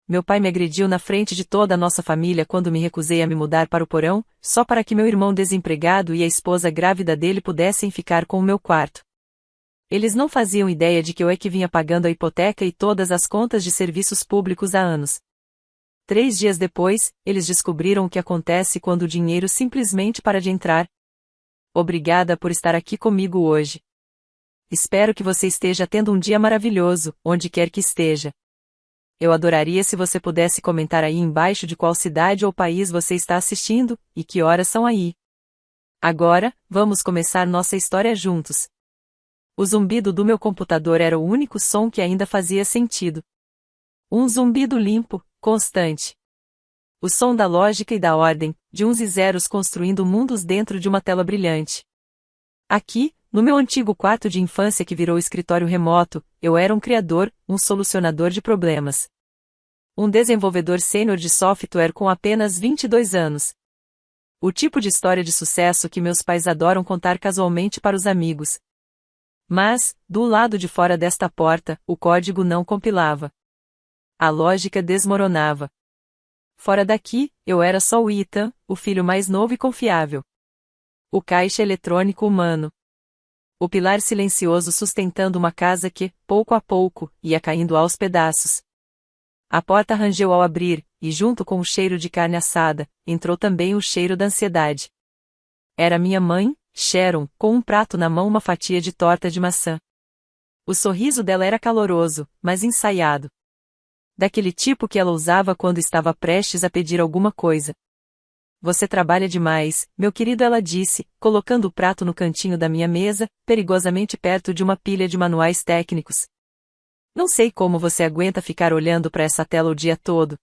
Meu pai me agrediu na frente de toda a nossa família quando me recusei a me mudar para o porão, só para que meu irmão desempregado e a esposa grávida dele pudessem ficar com o meu quarto. Eles não faziam ideia de que eu é que vinha pagando a hipoteca e todas as contas de serviços públicos há anos. 3 dias depois, eles descobriram o que acontece quando o dinheiro simplesmente para de entrar. Obrigada por estar aqui comigo hoje. Espero que você esteja tendo um dia maravilhoso, onde quer que esteja. Eu adoraria se você pudesse comentar aí embaixo de qual cidade ou país você está assistindo, e que horas são aí. Agora, vamos começar nossa história juntos. O zumbido do meu computador era o único som que ainda fazia sentido. Um zumbido limpo, constante. O som da lógica e da ordem, de uns e zeros construindo mundos dentro de uma tela brilhante. Aqui, no meu antigo quarto de infância que virou escritório remoto, eu era um criador, um solucionador de problemas. Um desenvolvedor sênior de software com apenas 22 anos. O tipo de história de sucesso que meus pais adoram contar casualmente para os amigos. Mas, do lado de fora desta porta, o código não compilava. A lógica desmoronava. Fora daqui, eu era só o Ethan, o filho mais novo e confiável. O caixa eletrônico humano. O pilar silencioso sustentando uma casa que, pouco a pouco, ia caindo aos pedaços. A porta rangeu ao abrir, e junto com o cheiro de carne assada, entrou também o cheiro da ansiedade. Era minha mãe, Sharon, com um prato na mão, uma fatia de torta de maçã. O sorriso dela era caloroso, mas ensaiado. Daquele tipo que ela usava quando estava prestes a pedir alguma coisa. Você trabalha demais, meu querido, ela disse, colocando o prato no cantinho da minha mesa, perigosamente perto de uma pilha de manuais técnicos. Não sei como você aguenta ficar olhando para essa tela o dia todo.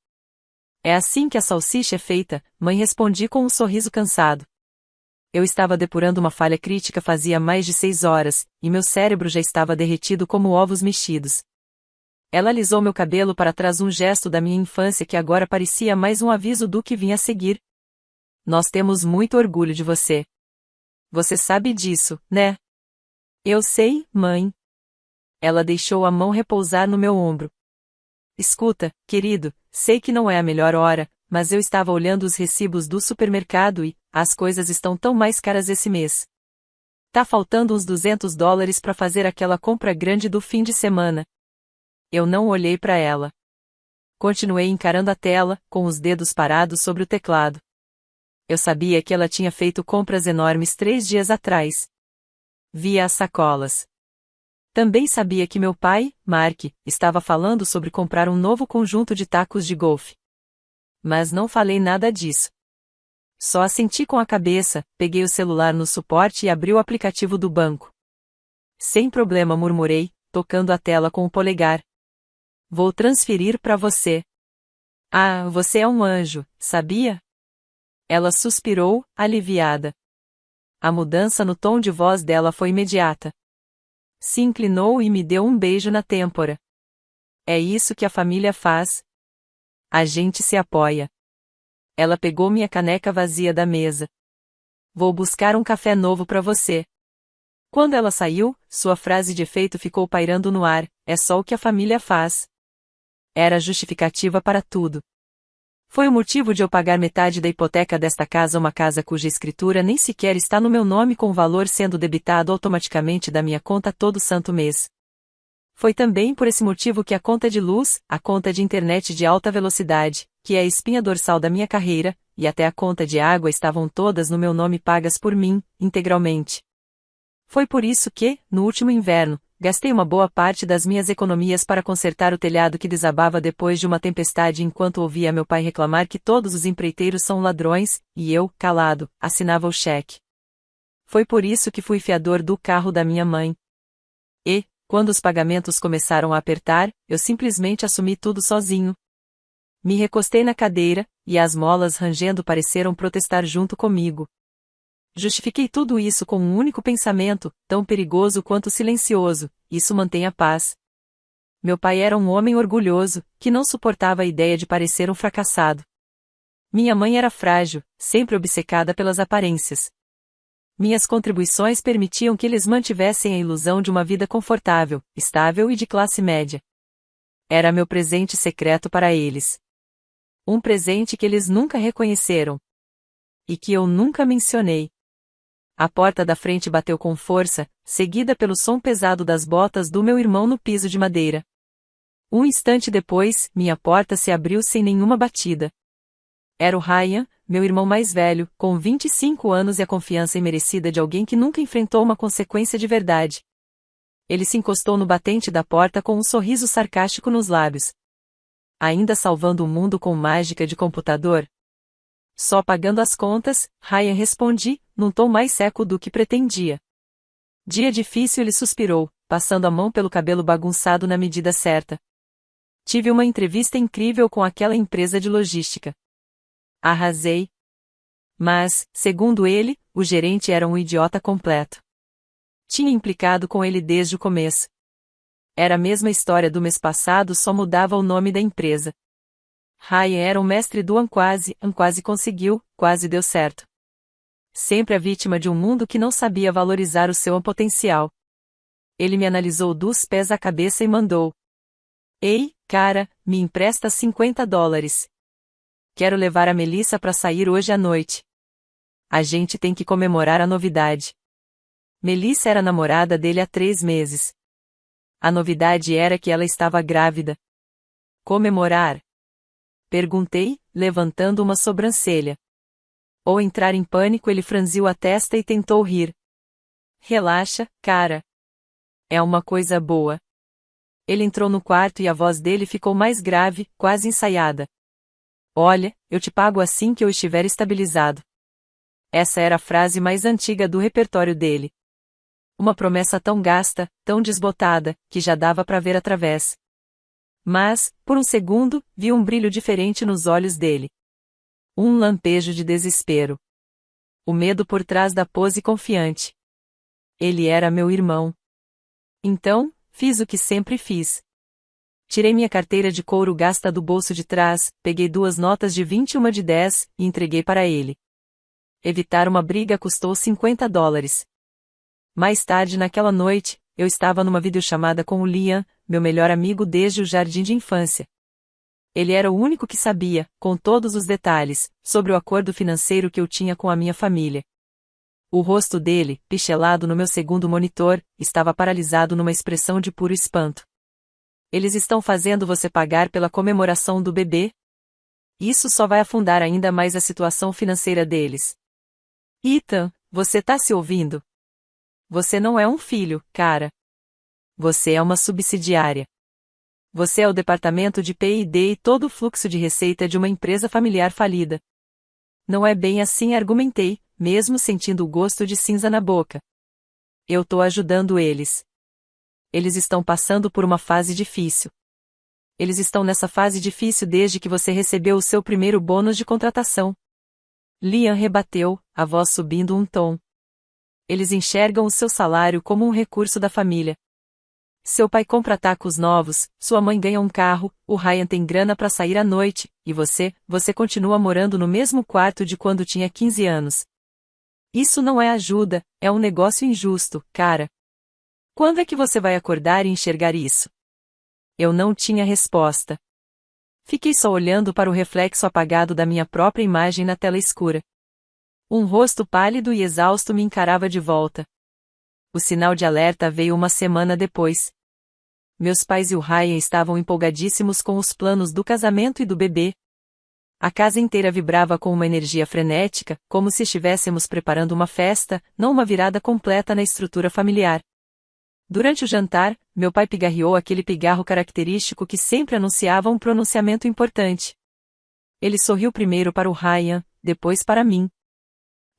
É assim que a salsicha é feita, mãe, respondi com um sorriso cansado. Eu estava depurando uma falha crítica fazia mais de 6 horas, e meu cérebro já estava derretido como ovos mexidos. Ela alisou meu cabelo para trás, um gesto da minha infância que agora parecia mais um aviso do que vinha a seguir. Nós temos muito orgulho de você. Você sabe disso, né? Eu sei, mãe. Ela deixou a mão repousar no meu ombro. Escuta, querido, sei que não é a melhor hora, mas eu estava olhando os recibos do supermercado e as coisas estão tão mais caras esse mês. Tá faltando uns $200 para fazer aquela compra grande do fim de semana. Eu não olhei para ela. Continuei encarando a tela, com os dedos parados sobre o teclado. Eu sabia que ela tinha feito compras enormes 3 dias atrás. Via as sacolas. Também sabia que meu pai, Mark, estava falando sobre comprar um novo conjunto de tacos de golfe. Mas não falei nada disso. Só assenti com a cabeça, peguei o celular no suporte e abri o aplicativo do banco. Sem problema, murmurei, tocando a tela com o polegar. Vou transferir para você. Ah, você é um anjo, sabia? Ela suspirou, aliviada. A mudança no tom de voz dela foi imediata. Se inclinou e me deu um beijo na têmpora. É isso que a família faz. A gente se apoia. Ela pegou minha caneca vazia da mesa. Vou buscar um café novo para você. Quando ela saiu, sua frase de efeito ficou pairando no ar, é só o que a família faz. Era a justificativa para tudo. Foi o motivo de eu pagar metade da hipoteca desta casa, uma casa cuja escritura nem sequer está no meu nome, com o valor sendo debitado automaticamente da minha conta todo santo mês. Foi também por esse motivo que a conta de luz, a conta de internet de alta velocidade, que é a espinha dorsal da minha carreira, e até a conta de água estavam todas no meu nome, pagas por mim, integralmente. Foi por isso que, no último inverno, gastei uma boa parte das minhas economias para consertar o telhado que desabava depois de uma tempestade, enquanto ouvia meu pai reclamar que todos os empreiteiros são ladrões, e eu, calado, assinava o cheque. Foi por isso que fui fiador do carro da minha mãe. E, quando os pagamentos começaram a apertar, eu simplesmente assumi tudo sozinho. Me recostei na cadeira, e as molas rangendo pareceram protestar junto comigo. Justifiquei tudo isso com um único pensamento, tão perigoso quanto silencioso: isso mantém a paz. Meu pai era um homem orgulhoso, que não suportava a ideia de parecer um fracassado. Minha mãe era frágil, sempre obcecada pelas aparências. Minhas contribuições permitiam que eles mantivessem a ilusão de uma vida confortável, estável e de classe média. Era meu presente secreto para eles. Um presente que eles nunca reconheceram. E que eu nunca mencionei. A porta da frente bateu com força, seguida pelo som pesado das botas do meu irmão no piso de madeira. Um instante depois, minha porta se abriu sem nenhuma batida. Era o Ryan, meu irmão mais velho, com 25 anos e a confiança imerecida de alguém que nunca enfrentou uma consequência de verdade. Ele se encostou no batente da porta com um sorriso sarcástico nos lábios. Ainda salvando o mundo com mágica de computador? Só pagando as contas, Ryan respondi, num tom mais seco do que pretendia. Dia difícil, ele suspirou, passando a mão pelo cabelo bagunçado na medida certa. Tive uma entrevista incrível com aquela empresa de logística. Arrasei. Mas, segundo ele, o gerente era um idiota completo. Tinha implicado com ele desde o começo. Era a mesma história do mês passado, só mudava o nome da empresa. Ryan era um mestre do quase conseguiu, quase deu certo. Sempre a vítima de um mundo que não sabia valorizar o seu potencial. Ele me analisou dos pés à cabeça e mandou: Ei, cara, me empresta $50. Quero levar a Melissa para sair hoje à noite. A gente tem que comemorar a novidade. Melissa era namorada dele há 3 meses. A novidade era que ela estava grávida. Comemorar? Perguntei, levantando uma sobrancelha. Ou entrar em pânico, ele franziu a testa e tentou rir. Relaxa, cara. É uma coisa boa. Ele entrou no quarto e a voz dele ficou mais grave, quase ensaiada. Olha, eu te pago assim que eu estiver estabilizado. Essa era a frase mais antiga do repertório dele. Uma promessa tão gasta, tão desbotada, que já dava para ver através. Mas, por um segundo, vi um brilho diferente nos olhos dele. Um lampejo de desespero. O medo por trás da pose confiante. Ele era meu irmão. Então, fiz o que sempre fiz. Tirei minha carteira de couro gasta do bolso de trás, peguei 2 notas de 20 e uma de 10, e entreguei para ele. Evitar uma briga custou $50. Mais tarde naquela noite, eu estava numa videochamada com o Liam, meu melhor amigo desde o jardim de infância. Ele era o único que sabia, com todos os detalhes, sobre o acordo financeiro que eu tinha com a minha família. O rosto dele, pixelado no meu segundo monitor, estava paralisado numa expressão de puro espanto. Eles estão fazendo você pagar pela comemoração do bebê? Isso só vai afundar ainda mais a situação financeira deles. Ethan, você tá se ouvindo? Você não é um filho, cara. Você é uma subsidiária. Você é o departamento de P&D e todo o fluxo de receita de uma empresa familiar falida. Não é bem assim, argumentei, mesmo sentindo o gosto de cinza na boca. Eu tô ajudando eles. Eles estão passando por uma fase difícil. Eles estão nessa fase difícil desde que você recebeu o seu primeiro bônus de contratação. Liam rebateu, a voz subindo um tom. Eles enxergam o seu salário como um recurso da família. Seu pai compra tacos novos, sua mãe ganha um carro, o Ryan tem grana para sair à noite, e você continua morando no mesmo quarto de quando tinha 15 anos. Isso não é ajuda, é um negócio injusto, cara. Quando é que você vai acordar e enxergar isso? Eu não tinha resposta. Fiquei só olhando para o reflexo apagado da minha própria imagem na tela escura. Um rosto pálido e exausto me encarava de volta. O sinal de alerta veio uma semana depois. Meus pais e o Ryan estavam empolgadíssimos com os planos do casamento e do bebê. A casa inteira vibrava com uma energia frenética, como se estivéssemos preparando uma festa, não uma virada completa na estrutura familiar. Durante o jantar, meu pai pigarreou aquele pigarro característico que sempre anunciava um pronunciamento importante. Ele sorriu primeiro para o Ryan, depois para mim.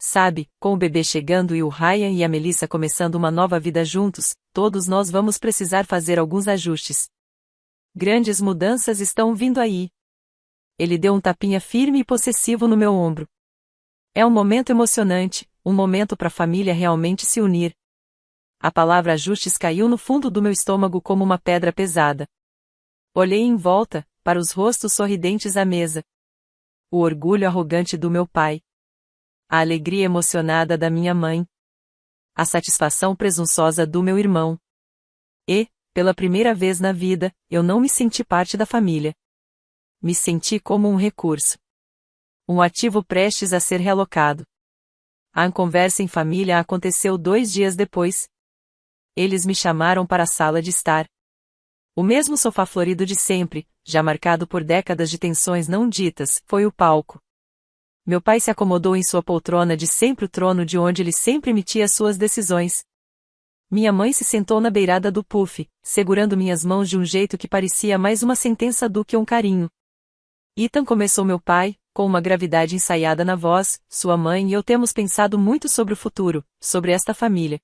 Sabe, com o bebê chegando e o Ryan e a Melissa começando uma nova vida juntos, todos nós vamos precisar fazer alguns ajustes. Grandes mudanças estão vindo aí. Ele deu um tapinha firme e possessivo no meu ombro. É um momento emocionante, um momento para a família realmente se unir. A palavra ajustes caiu no fundo do meu estômago como uma pedra pesada. Olhei em volta, para os rostos sorridentes à mesa. O orgulho arrogante do meu pai. A alegria emocionada da minha mãe. A satisfação presunçosa do meu irmão. E, Pela primeira vez na vida, eu não me senti parte da família. Me senti como um recurso. Um ativo prestes a ser realocado. A conversa em família aconteceu 2 dias depois. Eles me chamaram para a sala de estar. O mesmo sofá florido de sempre, já marcado por décadas de tensões não ditas, foi o palco. Meu pai se acomodou em sua poltrona de sempre, o trono de onde ele sempre emitia suas decisões. Minha mãe se sentou na beirada do puff, segurando minhas mãos de um jeito que parecia mais uma sentença do que um carinho. Ethan, começou meu pai, com uma gravidade ensaiada na voz, sua mãe e eu temos pensado muito sobre o futuro, sobre esta família.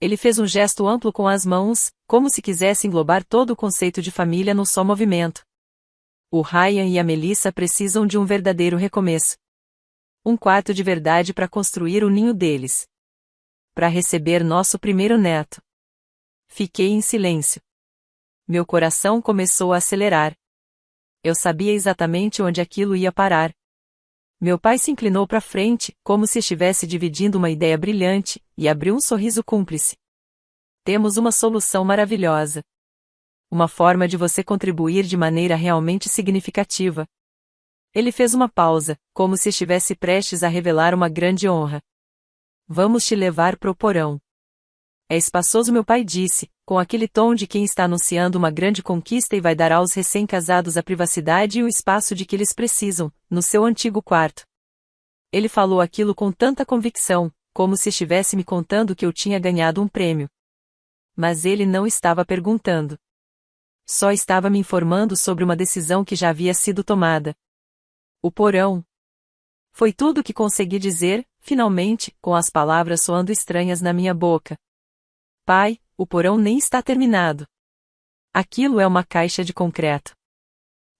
Ele fez um gesto amplo com as mãos, como se quisesse englobar todo o conceito de família num só movimento. O Ryan e a Melissa precisam de um verdadeiro recomeço. Um quarto de verdade para construir o ninho deles. Para receber nosso primeiro neto. Fiquei em silêncio. Meu coração começou a acelerar. Eu sabia exatamente onde aquilo ia parar. Meu pai se inclinou para frente, como se estivesse dividindo uma ideia brilhante, e abriu um sorriso cúmplice. Temos uma solução maravilhosa. Uma forma de você contribuir de maneira realmente significativa. Ele fez uma pausa, como se estivesse prestes a revelar uma grande honra. Vamos te levar pro porão. É espaçoso, meu pai disse, com aquele tom de quem está anunciando uma grande conquista e vai dar aos recém-casados a privacidade e o espaço de que eles precisam, no seu antigo quarto. Ele falou aquilo com tanta convicção, como se estivesse me contando que eu tinha ganhado um prêmio. Mas ele não estava perguntando. Só estava me informando sobre uma decisão que já havia sido tomada. O porão. Foi tudo o que consegui dizer, finalmente, com as palavras soando estranhas na minha boca. Pai, o porão nem está terminado. Aquilo é uma caixa de concreto.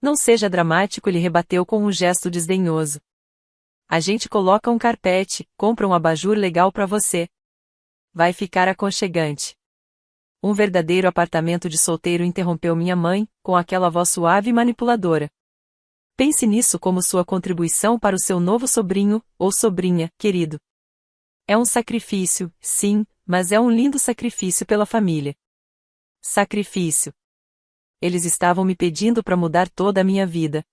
Não seja dramático, ele rebateu com um gesto desdenhoso. A gente coloca um carpete, compra um abajur legal para você. Vai ficar aconchegante. Um verdadeiro apartamento de solteiro, interrompeu minha mãe, com aquela voz suave e manipuladora. Pense nisso como sua contribuição para o seu novo sobrinho, ou sobrinha, querido. É um sacrifício, sim, mas é um lindo sacrifício pela família. Sacrifício. Eles estavam me pedindo para mudar toda a minha vida.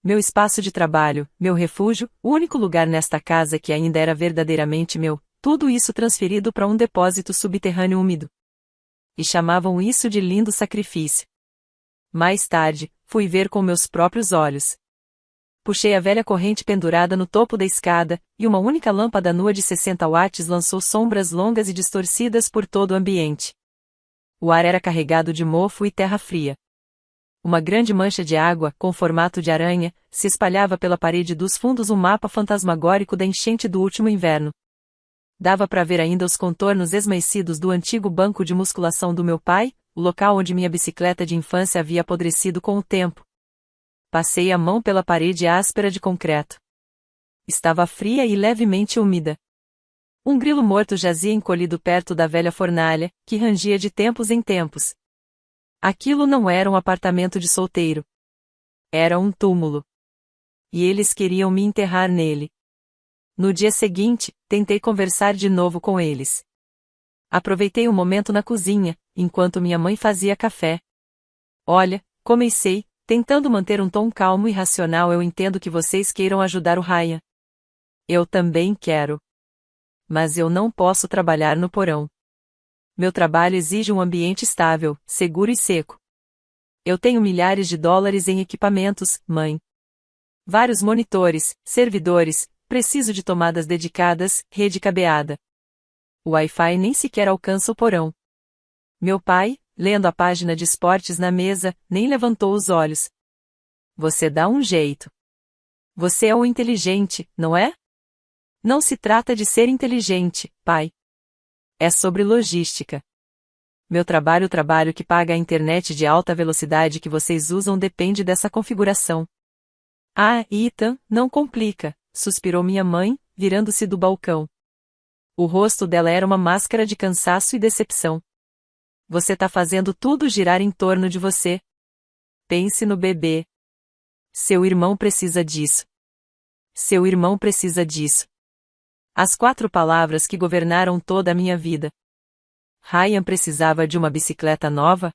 Meu espaço de trabalho, meu refúgio, o único lugar nesta casa que ainda era verdadeiramente meu, tudo isso transferido para um depósito subterrâneo úmido. E chamavam isso de lindo sacrifício. Mais tarde, fui ver com meus próprios olhos. Puxei a velha corrente pendurada no topo da escada, e uma única lâmpada nua de 60 watts lançou sombras longas e distorcidas por todo o ambiente. O ar era carregado de mofo e terra fria. Uma grande mancha de água, com formato de aranha, se espalhava pela parede dos fundos, um mapa fantasmagórico da enchente do último inverno. Dava para ver ainda os contornos esmaecidos do antigo banco de musculação do meu pai, o local onde minha bicicleta de infância havia apodrecido com o tempo. Passei a mão pela parede áspera de concreto. Estava fria e levemente úmida. Um grilo morto jazia encolhido perto da velha fornalha, que rangia de tempos em tempos. Aquilo não era um apartamento de solteiro. Era um túmulo. E eles queriam me enterrar nele. No dia seguinte, tentei conversar de novo com eles. Aproveitei um momento na cozinha, enquanto minha mãe fazia café. Olha, comecei, tentando manter um tom calmo e racional, eu entendo que vocês queiram ajudar o Ryan. Eu também quero. Mas eu não posso trabalhar no porão. Meu trabalho exige um ambiente estável, seguro e seco. Eu tenho milhares de dólares em equipamentos, mãe. Vários monitores, servidores, preciso de tomadas dedicadas, rede cabeada. O Wi-Fi nem sequer alcança o porão. Meu pai, lendo a página de esportes na mesa, nem levantou os olhos. Você dá um jeito. Você é o inteligente, não é? Não se trata de ser inteligente, pai. É sobre logística. Meu trabalho, o trabalho que paga a internet de alta velocidade que vocês usam, depende dessa configuração. Ah, Ethan, não complica, suspirou minha mãe, virando-se do balcão. O rosto dela era uma máscara de cansaço e decepção. Você tá fazendo tudo girar em torno de você. Pense no bebê. Seu irmão precisa disso. Seu irmão precisa disso. As 4 palavras que governaram toda a minha vida. Ryan precisava de uma bicicleta nova?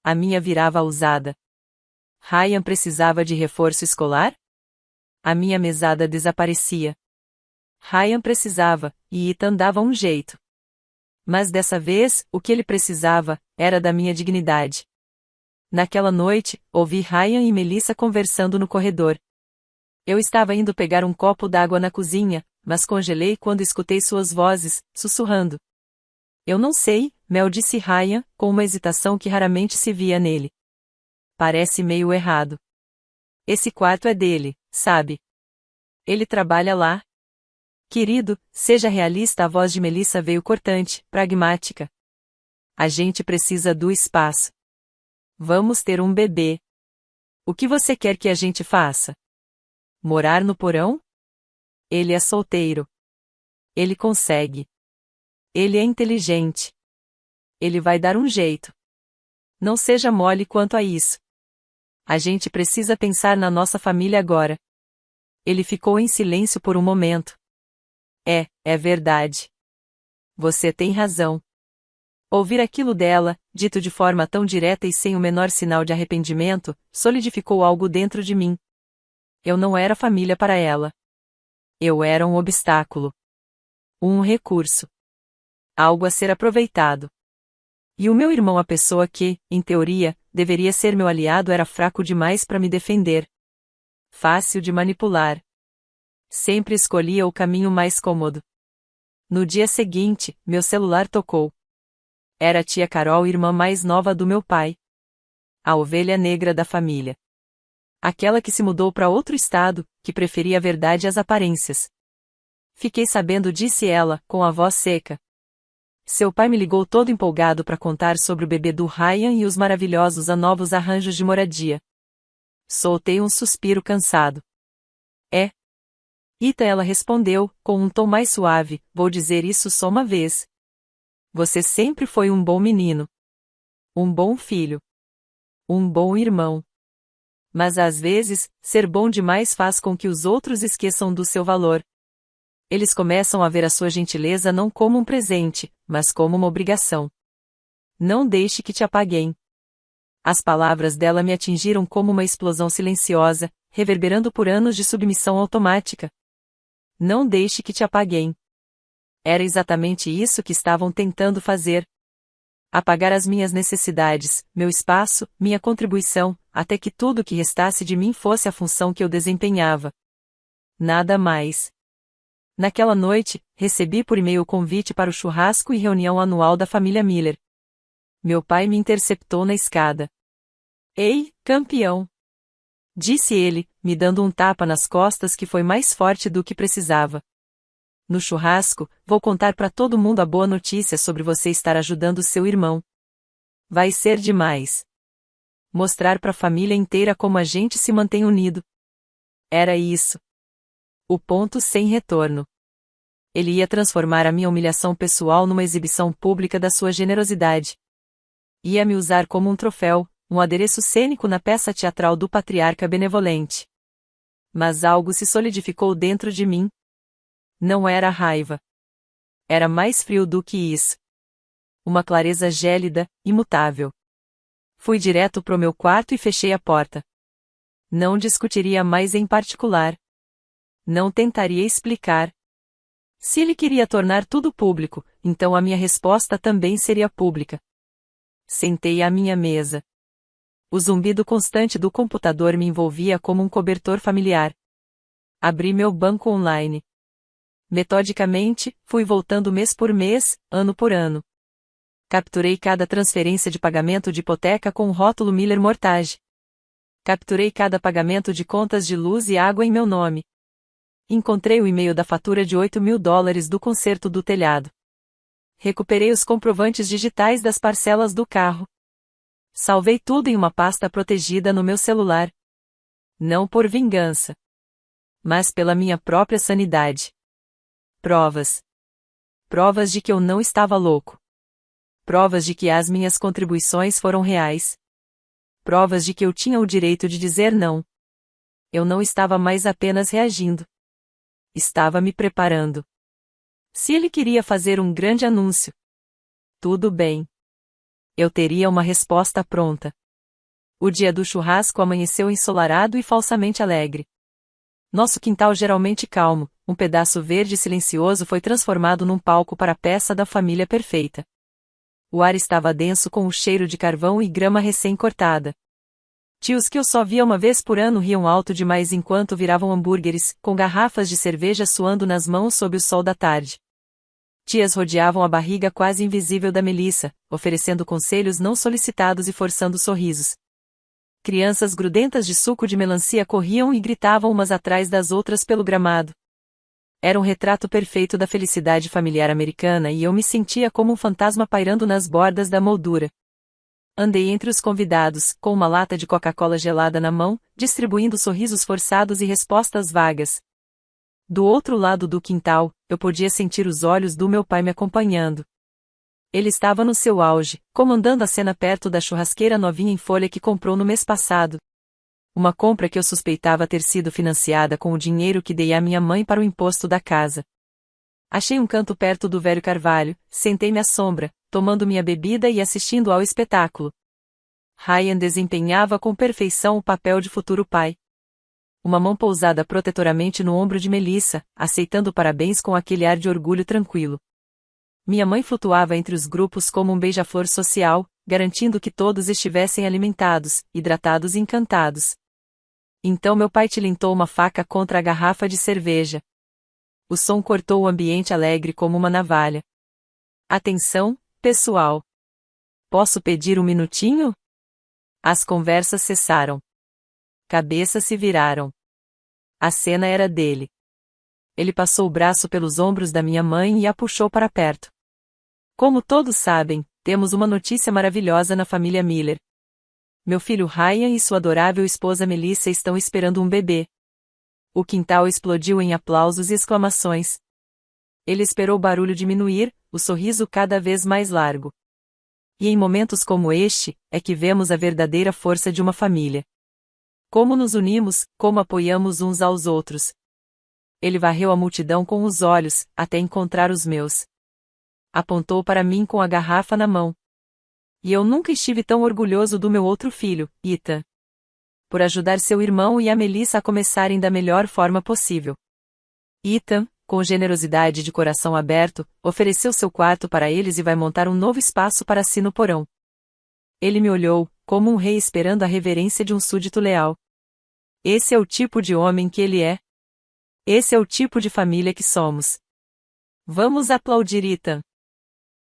A minha virava usada. Ryan precisava de reforço escolar? A minha mesada desaparecia. Ryan precisava, e Ethan dava um jeito. Mas dessa vez, o que ele precisava, era da minha dignidade. Naquela noite, ouvi Ryan e Melissa conversando no corredor. Eu estava indo pegar um copo d'água na cozinha, mas congelei quando escutei suas vozes, sussurrando. Eu não sei, Mel, disse Ryan, com uma hesitação que raramente se via nele. Parece meio errado. Esse quarto é dele, sabe? Ele trabalha lá. Querido, seja realista. A voz de Melissa veio cortante, pragmática. A gente precisa do espaço. Vamos ter um bebê. O que você quer que a gente faça? Morar no porão? Ele é solteiro. Ele consegue. Ele é inteligente. Ele vai dar um jeito. Não seja mole quanto a isso. A gente precisa pensar na nossa família agora. Ele ficou em silêncio por um momento. É verdade. Você tem razão. Ouvir aquilo dela, dito de forma tão direta e sem o menor sinal de arrependimento, solidificou algo dentro de mim. Eu não era família para ela. Eu era um obstáculo. Um recurso. Algo a ser aproveitado. E o meu irmão, a pessoa que, em teoria, deveria ser meu aliado, era fraco demais para me defender. Fácil de manipular. Sempre escolhia o caminho mais cômodo. No dia seguinte, meu celular tocou. Era a tia Carol, irmã mais nova do meu pai. A ovelha negra da família. Aquela que se mudou para outro estado, que preferia a verdade às aparências. Fiquei sabendo, disse ela, com a voz seca. Seu pai me ligou todo empolgado para contar sobre o bebê do Ryan e os maravilhosos novos arranjos de moradia. Soltei um suspiro cansado. Ita, ela respondeu, com um tom mais suave, vou dizer isso só uma vez. Você sempre foi um bom menino. Um bom filho. Um bom irmão. Mas às vezes, ser bom demais faz com que os outros esqueçam do seu valor. Eles começam a ver a sua gentileza não como um presente, mas como uma obrigação. Não deixe que te apaguem. As palavras dela me atingiram como uma explosão silenciosa, reverberando por anos de submissão automática. Não deixe que te apaguem. Era exatamente isso que estavam tentando fazer. Apagar as minhas necessidades, meu espaço, minha contribuição, até que tudo o que restasse de mim fosse a função que eu desempenhava. Nada mais. Naquela noite, recebi por e-mail o convite para o churrasco e reunião anual da família Miller. Meu pai me interceptou na escada. Ei, campeão! Disse ele, me dando um tapa nas costas que foi mais forte do que precisava. No churrasco, vou contar para todo mundo a boa notícia sobre você estar ajudando seu irmão. Vai ser demais. Mostrar para a família inteira como a gente se mantém unido. Era isso. O ponto sem retorno. Ele ia transformar a minha humilhação pessoal numa exibição pública da sua generosidade. Ia me usar como um troféu, um adereço cênico na peça teatral do patriarca benevolente. Mas algo se solidificou dentro de mim. Não era raiva. Era mais frio do que isso. Uma clareza gélida, imutável. Fui direto pro meu quarto e fechei a porta. Não discutiria mais em particular. Não tentaria explicar. Se ele queria tornar tudo público, então a minha resposta também seria pública. Sentei à minha mesa. O zumbido constante do computador me envolvia como um cobertor familiar. Abri meu banco online. Metodicamente, fui voltando mês por mês, ano por ano. Capturei cada transferência de pagamento de hipoteca com o rótulo Miller Mortgage. Capturei cada pagamento de contas de luz e água em meu nome. Encontrei o e-mail da fatura de $8.000 do conserto do telhado. Recuperei os comprovantes digitais das parcelas do carro. Salvei tudo em uma pasta protegida no meu celular. Não por vingança, mas pela minha própria sanidade. Provas. Provas de que eu não estava louco. Provas de que as minhas contribuições foram reais. Provas de que eu tinha o direito de dizer não. Eu não estava mais apenas reagindo. Estava me preparando. Se ele queria fazer um grande anúncio, Tudo bem. Eu teria uma resposta pronta. O dia do churrasco amanheceu ensolarado e falsamente alegre. Nosso quintal geralmente calmo, um pedaço verde silencioso foi transformado num palco para a peça da família perfeita. O ar estava denso com o cheiro de carvão e grama recém-cortada. Tios que eu só via uma vez por ano riam alto demais enquanto viravam hambúrgueres, com garrafas de cerveja suando nas mãos sob o sol da tarde. Tias rodeavam a barriga quase invisível da Melissa, oferecendo conselhos não solicitados e forçando sorrisos. Crianças grudentas de suco de melancia corriam e gritavam umas atrás das outras pelo gramado. Era um retrato perfeito da felicidade familiar americana e eu me sentia como um fantasma pairando nas bordas da moldura. Andei entre os convidados, com uma lata de Coca-Cola gelada na mão, distribuindo sorrisos forçados e respostas vagas. Do outro lado do quintal, eu podia sentir os olhos do meu pai me acompanhando. Ele estava no seu auge, comandando a cena perto da churrasqueira novinha em folha que comprou no mês passado. Uma compra que eu suspeitava ter sido financiada com o dinheiro que dei à minha mãe para o imposto da casa. Achei um canto perto do velho carvalho, sentei-me à sombra, tomando minha bebida e assistindo ao espetáculo. Ryan desempenhava com perfeição o papel de futuro pai. Uma mão pousada protetoramente no ombro de Melissa, aceitando parabéns com aquele ar de orgulho tranquilo. Minha mãe flutuava entre os grupos como um beija-flor social, garantindo que todos estivessem alimentados, hidratados e encantados. Então meu pai tilintou uma faca contra a garrafa de cerveja. O som cortou o ambiente alegre como uma navalha. Atenção, pessoal. Posso pedir um minutinho? As conversas cessaram. Cabeças se viraram. A cena era dele. Ele passou o braço pelos ombros da minha mãe e a puxou para perto. Como todos sabem, temos uma notícia maravilhosa na família Miller. Meu filho Ryan e sua adorável esposa Melissa estão esperando um bebê. O quintal explodiu em aplausos e exclamações. Ele esperou o barulho diminuir, o sorriso cada vez mais largo. E em momentos como este, é que vemos a verdadeira força de uma família. Como nos unimos, como apoiamos uns aos outros. Ele varreu a multidão com os olhos, até encontrar os meus. Apontou para mim com a garrafa na mão. E eu nunca estive tão orgulhoso do meu outro filho, Ethan. Por ajudar seu irmão e a Melissa a começarem da melhor forma possível. Ethan, com generosidade de coração aberto, ofereceu seu quarto para eles e vai montar um novo espaço para si no porão. Ele me olhou, como um rei esperando a reverência de um súdito leal. Esse é o tipo de homem que ele é. Esse é o tipo de família que somos. Vamos aplaudir Ethan.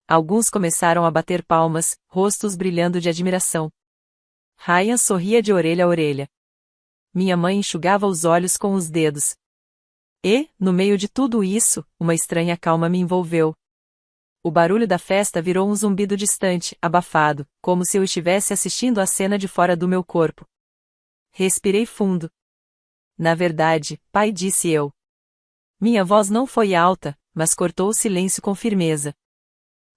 Alguns começaram a bater palmas, rostos brilhando de admiração. Ryan sorria de orelha a orelha. Minha mãe enxugava os olhos com os dedos. E, no meio de tudo isso, uma estranha calma me envolveu. O barulho da festa virou um zumbido distante, abafado, como se eu estivesse assistindo a cena de fora do meu corpo. Respirei fundo. Na verdade, pai, disse eu. Minha voz não foi alta, mas cortou o silêncio com firmeza.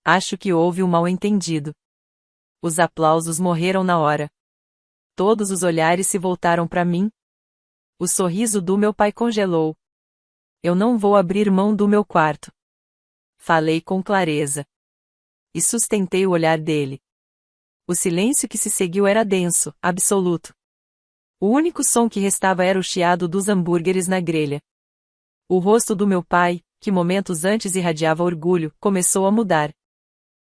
Acho que houve um mal-entendido. Os aplausos morreram na hora. Todos os olhares se voltaram para mim. O sorriso do meu pai congelou. Eu não vou abrir mão do meu quarto. Falei com clareza. E sustentei o olhar dele. O silêncio que se seguiu era denso, absoluto. O único som que restava era o chiado dos hambúrgueres na grelha. O rosto do meu pai, que momentos antes irradiava orgulho, começou a mudar.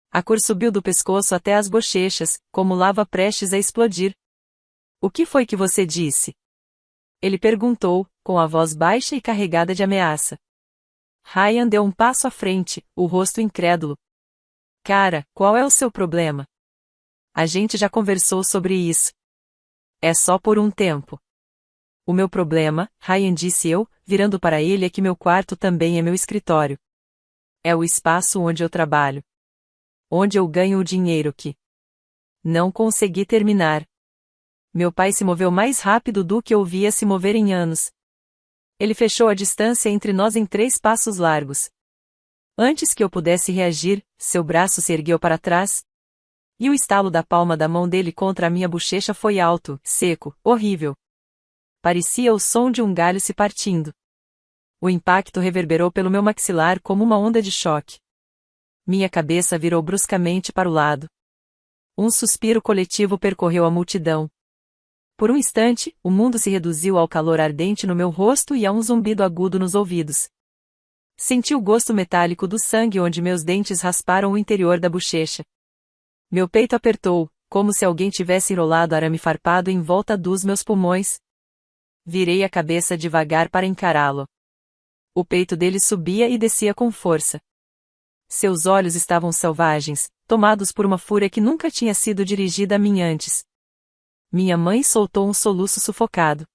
A cor subiu do pescoço até as bochechas, como lava prestes a explodir. O que foi que você disse? Ele perguntou, com a voz baixa e carregada de ameaça. Ryan deu um passo à frente, o rosto incrédulo. Cara, qual é o seu problema? A gente já conversou sobre isso. É só por um tempo. O meu problema, Ryan, disse eu, virando para ele, é que meu quarto também é meu escritório. É o espaço onde eu trabalho. Onde eu ganho o dinheiro que... Não consegui terminar. Meu pai se moveu mais rápido do que eu via se mover em anos. Ele fechou a distância entre nós em 3 passos largos. Antes que eu pudesse reagir, seu braço se ergueu para trás. E o estalo da palma da mão dele contra a minha bochecha foi alto, seco, horrível. Parecia o som de um galho se partindo. O impacto reverberou pelo meu maxilar como uma onda de choque. Minha cabeça virou bruscamente para o lado. Um suspiro coletivo percorreu a multidão. Por um instante, o mundo se reduziu ao calor ardente no meu rosto e a um zumbido agudo nos ouvidos. Senti o gosto metálico do sangue onde meus dentes rasparam o interior da bochecha. Meu peito apertou, como se alguém tivesse enrolado arame farpado em volta dos meus pulmões. Virei a cabeça devagar para encará-lo. O peito dele subia e descia com força. Seus olhos estavam selvagens, tomados por uma fúria que nunca tinha sido dirigida a mim antes. Minha mãe soltou um soluço sufocado.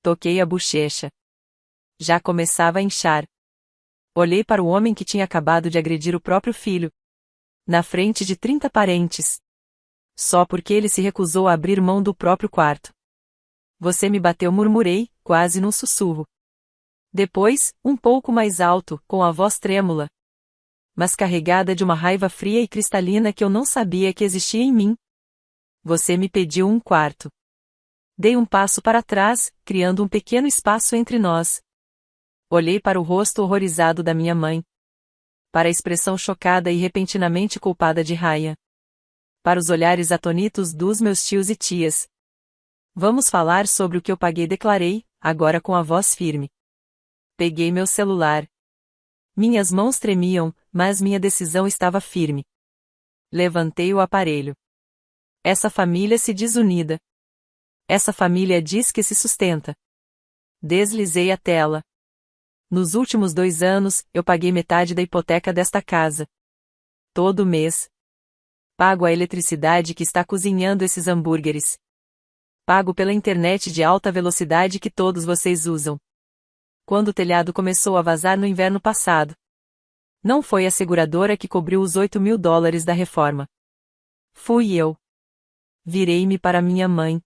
Toquei a bochecha. Já começava a inchar. Olhei para o homem que tinha acabado de agredir o próprio filho. Na frente de 30 parentes. Só porque ele se recusou a abrir mão do próprio quarto. Você me bateu, murmurei, quase num sussurro. Depois, um pouco mais alto, com a voz trêmula, mas carregada de uma raiva fria e cristalina que eu não sabia que existia em mim. Você me pediu um quarto. Dei um passo para trás, criando um pequeno espaço entre nós. Olhei para o rosto horrorizado da minha mãe. Para a expressão chocada e repentinamente culpada de Ryan. Para os olhares atônitos dos meus tios e tias. Vamos falar sobre o que eu paguei, declarei, agora com a voz firme. Peguei meu celular. Minhas mãos tremiam, mas minha decisão estava firme. Levantei o aparelho. Essa família se diz unida. Essa família diz que se sustenta. Deslizei a tela. Nos últimos 2 anos, eu paguei metade da hipoteca desta casa. Todo mês. Pago a eletricidade que está cozinhando esses hambúrgueres. Pago pela internet de alta velocidade que todos vocês usam. Quando o telhado começou a vazar no inverno passado. Não foi a seguradora que cobriu os $8.000 da reforma. Fui eu. Virei-me para minha mãe.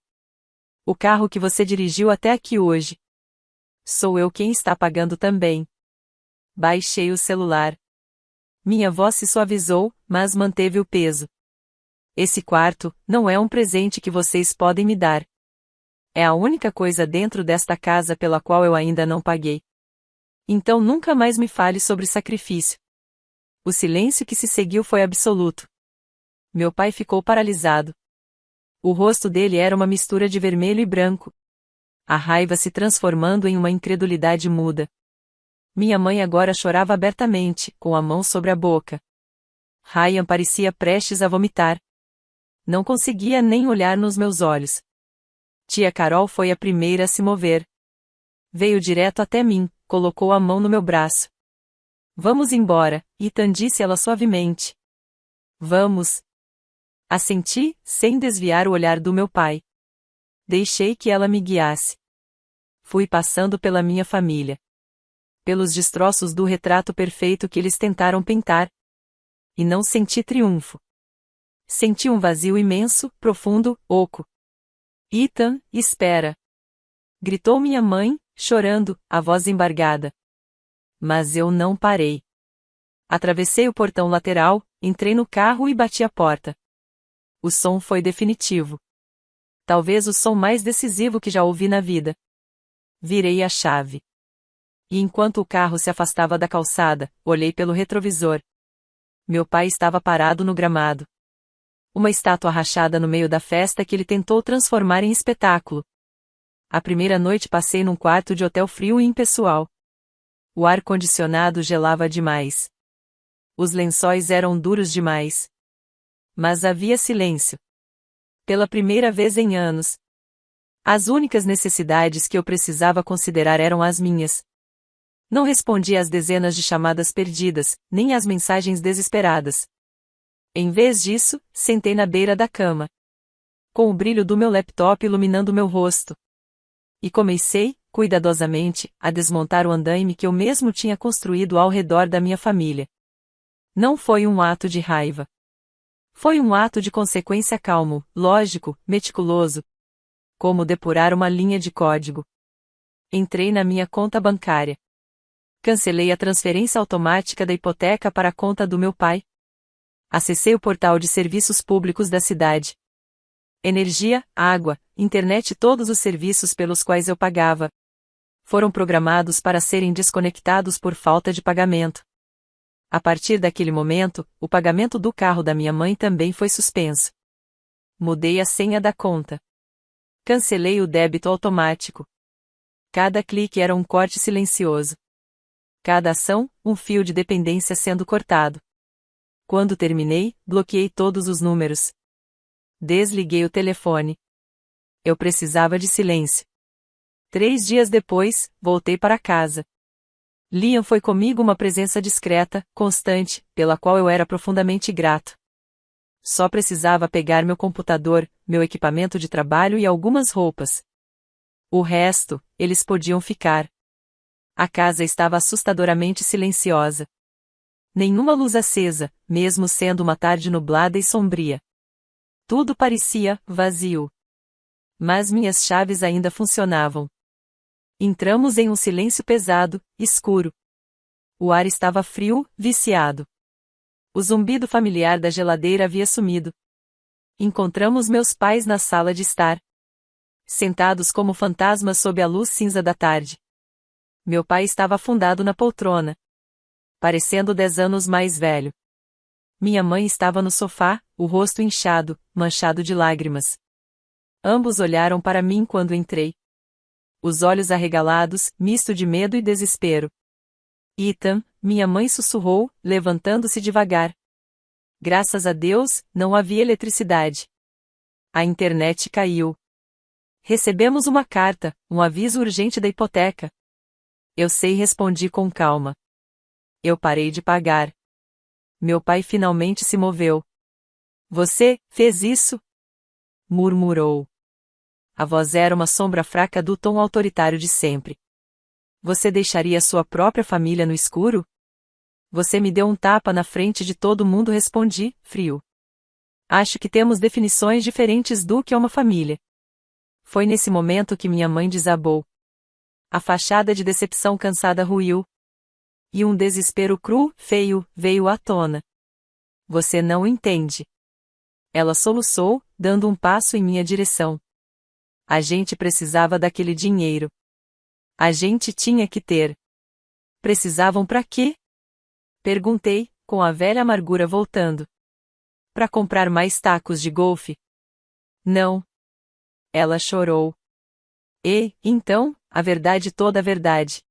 O carro que você dirigiu até aqui hoje. Sou eu quem está pagando também. Baixei o celular. Minha voz se suavizou, mas manteve o peso. Esse quarto não é um presente que vocês podem me dar. É a única coisa dentro desta casa pela qual eu ainda não paguei. Então nunca mais me fale sobre sacrifício. O silêncio que se seguiu foi absoluto. Meu pai ficou paralisado. O rosto dele era uma mistura de vermelho e branco. A raiva se transformando em uma incredulidade muda. Minha mãe agora chorava abertamente, com a mão sobre a boca. Ryan parecia prestes a vomitar. Não conseguia nem olhar nos meus olhos. Tia Carol foi a primeira a se mover. Veio direto até mim, colocou a mão no meu braço. Vamos embora, Ethan, disse ela suavemente. Vamos. Assenti, sem desviar o olhar do meu pai. Deixei que ela me guiasse. Fui passando pela minha família. Pelos destroços do retrato perfeito que eles tentaram pintar. E não senti triunfo. Senti um vazio imenso, profundo, oco. Ethan, espera! Gritou minha mãe, chorando, a voz embargada. Mas eu não parei. Atravessei o portão lateral, entrei no carro e bati a porta. O som foi definitivo. Talvez o som mais decisivo que já ouvi na vida. Virei a chave. E enquanto o carro se afastava da calçada, olhei pelo retrovisor. Meu pai estava parado no gramado. Uma estátua rachada no meio da festa que ele tentou transformar em espetáculo. A primeira noite passei num quarto de hotel frio e impessoal. O ar-condicionado gelava demais. Os lençóis eram duros demais. Mas havia silêncio. Pela primeira vez em anos. As únicas necessidades que eu precisava considerar eram as minhas. Não respondi às dezenas de chamadas perdidas, nem às mensagens desesperadas. Em vez disso, sentei na beira da cama. Com o brilho do meu laptop iluminando meu rosto. E comecei, cuidadosamente, a desmontar o andaime que eu mesmo tinha construído ao redor da minha família. Não foi um ato de raiva. Foi um ato de consequência calmo, lógico, meticuloso. Como depurar uma linha de código. Entrei na minha conta bancária. Cancelei a transferência automática da hipoteca para a conta do meu pai. Acessei o portal de serviços públicos da cidade. Energia, água, internet e todos os serviços pelos quais eu pagava foram programados para serem desconectados por falta de pagamento. A partir daquele momento, o pagamento do carro da minha mãe também foi suspenso. Mudei a senha da conta. Cancelei o débito automático. Cada clique era um corte silencioso. Cada ação, um fio de dependência sendo cortado. Quando terminei, bloqueei todos os números. Desliguei o telefone. Eu precisava de silêncio. 3 dias depois, voltei para casa. Liam foi comigo uma presença discreta, constante, pela qual eu era profundamente grato. Só precisava pegar meu computador, meu equipamento de trabalho e algumas roupas. O resto, eles podiam ficar. A casa estava assustadoramente silenciosa. Nenhuma luz acesa, mesmo sendo uma tarde nublada e sombria. Tudo parecia vazio. Mas minhas chaves ainda funcionavam. Entramos em um silêncio pesado, escuro. O ar estava frio, viciado. O zumbido familiar da geladeira havia sumido. Encontramos meus pais na sala de estar. Sentados como fantasmas sob a luz cinza da tarde. Meu pai estava afundado na poltrona. Parecendo 10 anos mais velho. Minha mãe estava no sofá, o rosto inchado, manchado de lágrimas. Ambos olharam para mim quando entrei. Os olhos arregalados, misto de medo e desespero. Ethan, minha mãe sussurrou, levantando-se devagar. Graças a Deus, não havia eletricidade. A internet caiu. Recebemos uma carta, um aviso urgente da hipoteca. Eu sei, respondi com calma. Eu parei de pagar. Meu pai finalmente se moveu. Você fez isso? Murmurou. A voz era uma sombra fraca do tom autoritário de sempre. Você deixaria sua própria família no escuro? Você me deu um tapa na frente de todo mundo, respondi, frio. Acho que temos definições diferentes do que é uma família. Foi nesse momento que minha mãe desabou. A fachada de decepção cansada ruiu. E um desespero cru, feio, veio à tona. Você não entende. Ela soluçou, dando um passo em minha direção. A gente precisava daquele dinheiro. A gente tinha que ter. Precisavam para quê? Perguntei, com a velha amargura voltando. Para comprar mais tacos de golfe? Não. Ela chorou. E, então, a verdade, toda a verdade.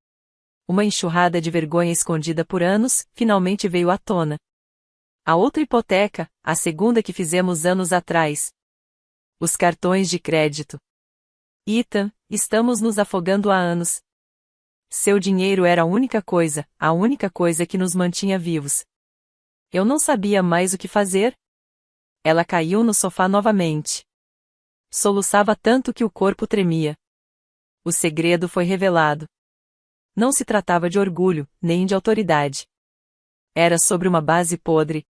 Uma enxurrada de vergonha escondida por anos, finalmente veio à tona. A outra hipoteca, a segunda que fizemos anos atrás. Os cartões de crédito. Ethan, estamos nos afogando há anos. Seu dinheiro era a única coisa que nos mantinha vivos. Eu não sabia mais o que fazer. Ela caiu no sofá novamente. Soluçava tanto que o corpo tremia. O segredo foi revelado. Não se tratava de orgulho, nem de autoridade. Era sobre uma base podre.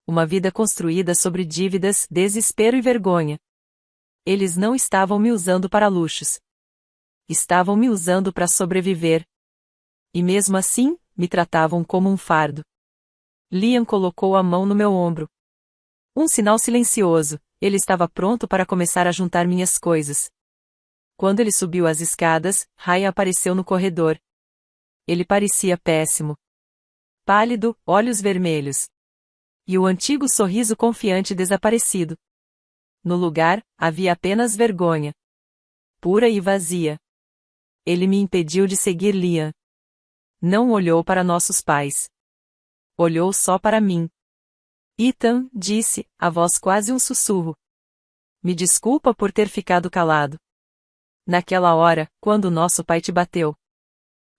Uma vida construída sobre dívidas, desespero e vergonha. Eles não estavam me usando para luxos. Estavam me usando para sobreviver. E mesmo assim, me tratavam como um fardo. Liam colocou a mão no meu ombro. Um sinal silencioso, ele estava pronto para começar a juntar minhas coisas. Quando ele subiu as escadas, Ryan apareceu no corredor. Ele parecia péssimo. Pálido, olhos vermelhos. E o antigo sorriso confiante desaparecido. No lugar, havia apenas vergonha. Pura e vazia. Ele me impediu de seguir Liam. Não olhou para nossos pais. Olhou só para mim. Ethan, disse, a voz quase um sussurro. Me desculpa por ter ficado calado. Naquela hora, quando nosso pai te bateu.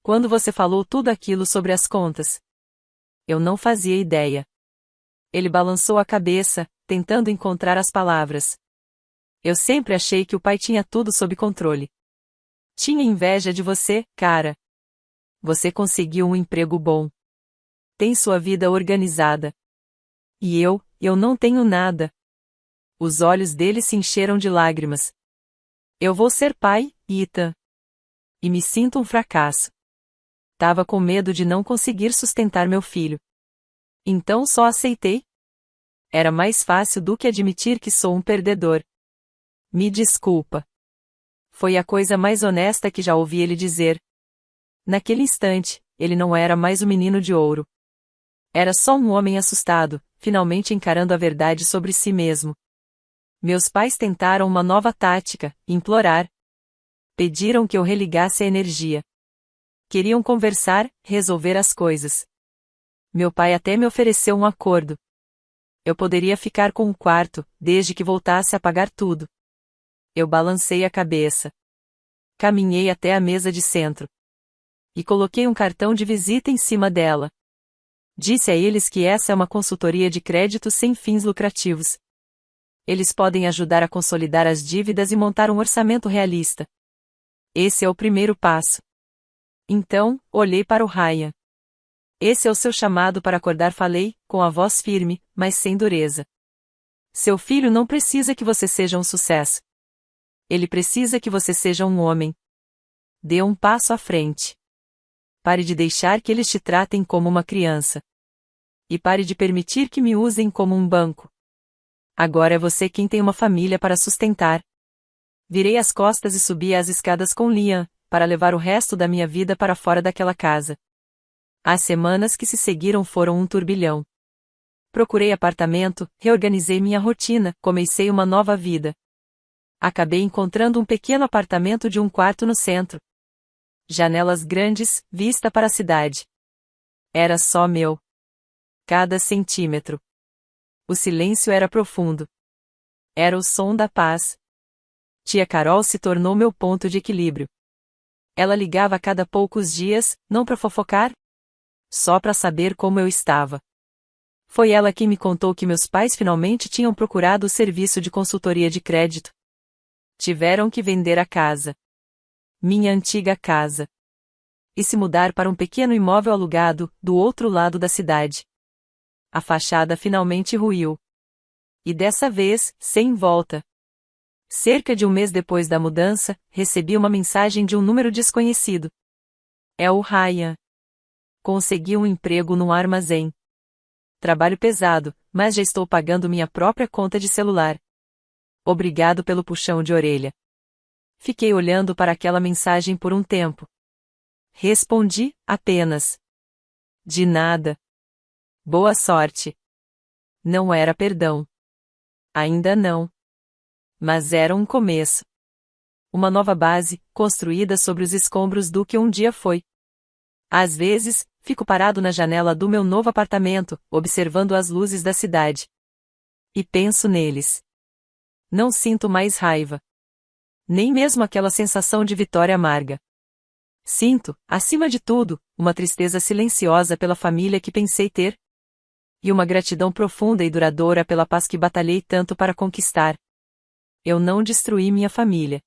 Quando você falou tudo aquilo sobre as contas. Eu não fazia ideia. Ele balançou a cabeça, tentando encontrar as palavras. Eu sempre achei que o pai tinha tudo sob controle. Tinha inveja de você, cara. Você conseguiu um emprego bom. Tem sua vida organizada. E eu não tenho nada. Os olhos dele se encheram de lágrimas. Eu vou ser pai, Ethan. E me sinto um fracasso. Tava com medo de não conseguir sustentar meu filho. Então só aceitei. Era mais fácil do que admitir que sou um perdedor. Me desculpa. Foi a coisa mais honesta que já ouvi ele dizer. Naquele instante, ele não era mais o menino de ouro. Era só um homem assustado, finalmente encarando a verdade sobre si mesmo. Meus pais tentaram uma nova tática, implorar. Pediram que eu religasse a energia. Queriam conversar, resolver as coisas. Meu pai até me ofereceu um acordo. Eu poderia ficar com o quarto, desde que voltasse a pagar tudo. Eu balancei a cabeça. Caminhei até a mesa de centro. E coloquei um cartão de visita em cima dela. Disse a eles que essa é uma consultoria de crédito sem fins lucrativos. Eles podem ajudar a consolidar as dívidas e montar um orçamento realista. Esse é o primeiro passo. Então, olhei para o Ryan. Esse é o seu chamado para acordar, falei, com a voz firme, mas sem dureza. Seu filho não precisa que você seja um sucesso. Ele precisa que você seja um homem. Dê um passo à frente. Pare de deixar que eles te tratem como uma criança. E pare de permitir que me usem como um banco. Agora é você quem tem uma família para sustentar. Virei as costas e subi as escadas com Liam, para levar o resto da minha vida para fora daquela casa. As semanas que se seguiram foram um turbilhão. Procurei apartamento, reorganizei minha rotina, comecei uma nova vida. Acabei encontrando um pequeno apartamento de um quarto no centro. Janelas grandes, vista para a cidade. Era só meu. Cada centímetro. O silêncio era profundo. Era o som da paz. Tia Carol se tornou meu ponto de equilíbrio. Ela ligava a cada poucos dias, não para fofocar, só para saber como eu estava. Foi ela quem me contou que meus pais finalmente tinham procurado o serviço de consultoria de crédito. Tiveram que vender a casa. Minha antiga casa. E se mudar para um pequeno imóvel alugado, do outro lado da cidade. A fachada finalmente ruiu. E dessa vez, sem volta. Cerca de um mês depois da mudança, recebi uma mensagem de um número desconhecido. É o Ryan. Consegui um emprego num armazém. Trabalho pesado, mas já estou pagando minha própria conta de celular. Obrigado pelo puxão de orelha. Fiquei olhando para aquela mensagem por um tempo. Respondi, apenas. De nada. Boa sorte. Não era perdão. Ainda não. Mas era um começo. Uma nova base, construída sobre os escombros do que um dia foi. Às vezes, fico parado na janela do meu novo apartamento, observando as luzes da cidade. E penso neles. Não sinto mais raiva. Nem mesmo aquela sensação de vitória amarga. Sinto, acima de tudo, uma tristeza silenciosa pela família que pensei ter. E uma gratidão profunda e duradoura pela paz que batalhei tanto para conquistar. Eu não destruí minha família.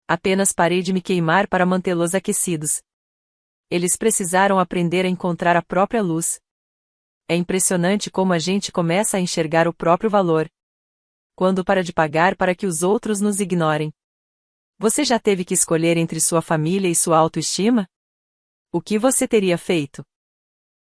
Apenas parei de me queimar para mantê-los aquecidos. Eles precisaram aprender a encontrar a própria luz. É impressionante como a gente começa a enxergar o próprio valor. Quando para de pagar para que os outros nos ignorem. Você já teve que escolher entre sua família e sua autoestima? O que você teria feito?